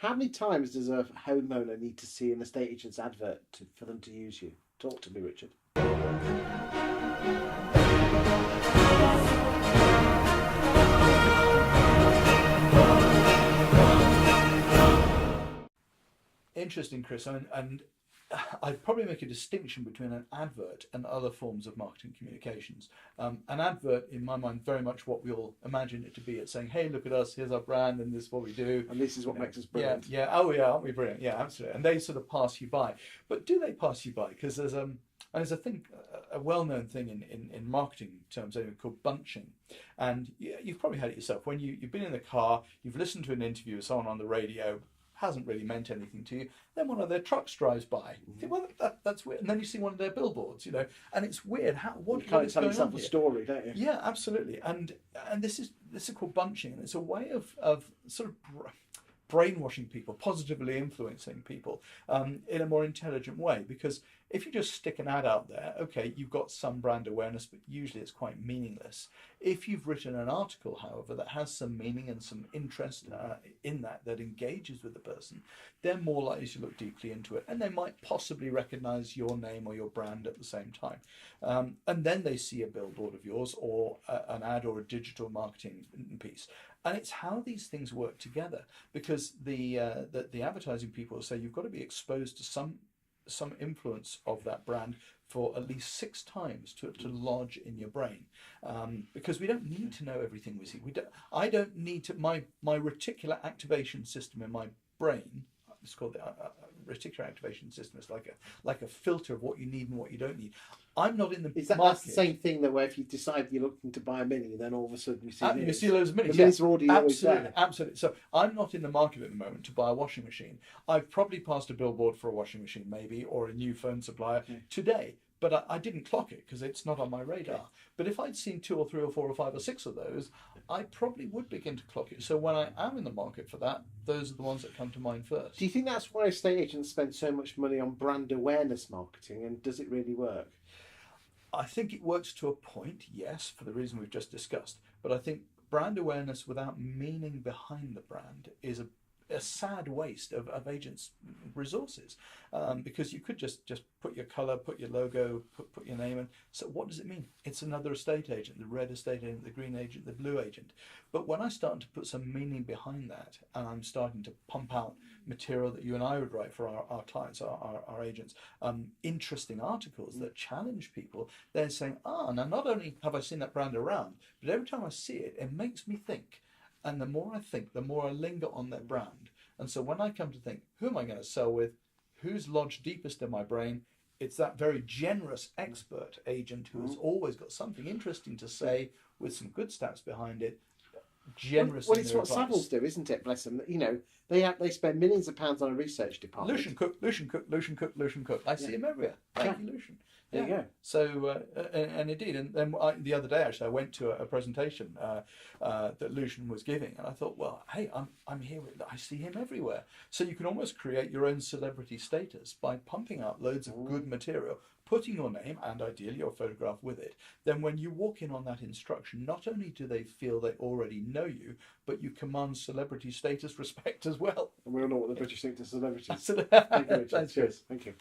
How many times does a homeowner need to see an estate agent's advert for them to use you? Talk to me, Richard. Interesting, Chris. And I'd probably make a distinction between an advert and other forms of marketing communications. An advert, in my mind, very much what we all imagine it to be. It's saying, "Hey, look at us. Here's our brand, and this is what we do, and this is what makes us brilliant." Yeah, yeah. Oh, yeah, aren't we brilliant? Yeah, absolutely. And they sort of pass you by. But do they pass you by? Because there's a thing, a well-known thing in marketing terms anyway, called bunching. And you've probably had it yourself. When you've been in the car, you've listened to an interview with someone on the radio, hasn't really meant anything to you. Then one of their trucks drives by. You think, well, that's weird. And then you see one of their billboards, and it's weird. What you can't is tell going yourself on a here? story, don't you? Yeah, absolutely. And this is called bunching, and it's a way of sort of brainwashing people, positively influencing people in a more intelligent way. Because if you just stick an ad out there, okay, you've got some brand awareness, but usually it's quite meaningless. If you've written an article, however, that has some meaning and some interest in that engages with the person, they're more likely to look deeply into it, and they might possibly recognize your name or your brand at the same time. And then they see a billboard of yours or an ad or a digital marketing piece. And it's how these things work together, because the advertising people say you've got to be exposed to some influence of that brand for at least 6 times to lodge in your brain, because we don't need to know everything we see. I don't need to. My reticular activation system in my brain, it's called the reticular activation system. It's like a filter of what you need and what you don't need. I'm not in the market. That's the same thing that where if you decide you're looking to buy a Mini, then all of a sudden you see you see loads of Minis. The Minis are already always there. Absolutely. So I'm not in the market at the moment to buy a washing machine. I've probably passed a billboard for a washing machine maybe, or a new phone supplier today. But I didn't clock it because it's not on my radar. But if I'd seen 2 or 3 or 4 or 5 or 6 of those, I probably would begin to clock it. So when I am in the market for that, those are the ones that come to mind first. Do you think that's why estate agents spend so much money on brand awareness marketing, and does it really work? I think it works to a point, yes, for the reason we've just discussed. But I think brand awareness without meaning behind the brand is a sad waste of agents' resources, because you could just put your colour, put your logo, put your name in. So what does it mean? It's another estate agent, the red estate agent, the green agent, the blue agent. But when I start to put some meaning behind that, and I'm starting to pump out material that you and I would write for our clients, our agents, interesting articles that challenge people, they're saying, now not only have I seen that brand around, but every time I see it, it makes me think. And the more I think, the more I linger on that brand. And so when I come to think, who am I going to sell with? Who's lodged deepest in my brain? It's that very generous expert agent who's always got something interesting to say with some good stats behind it. Generous. Well, it's what Savills do, isn't it? Bless them. They spend millions of pounds on a research department. Lucian Cook. I see him everywhere. Thank you, Lucian. There you go. So, and indeed, and then the other day actually, I went to a presentation that Lucian was giving, and I thought, well, hey, I'm here. I see him everywhere. So you can almost create your own celebrity status by pumping out loads of good material, putting your name and ideally your photograph with it. Then when you walk in on that instruction, not only do they feel they already know you, but you command celebrity status respect as well. And we all know what the British think to celebrities. Absolutely. Thank you, Richard. Cheers. Thank you.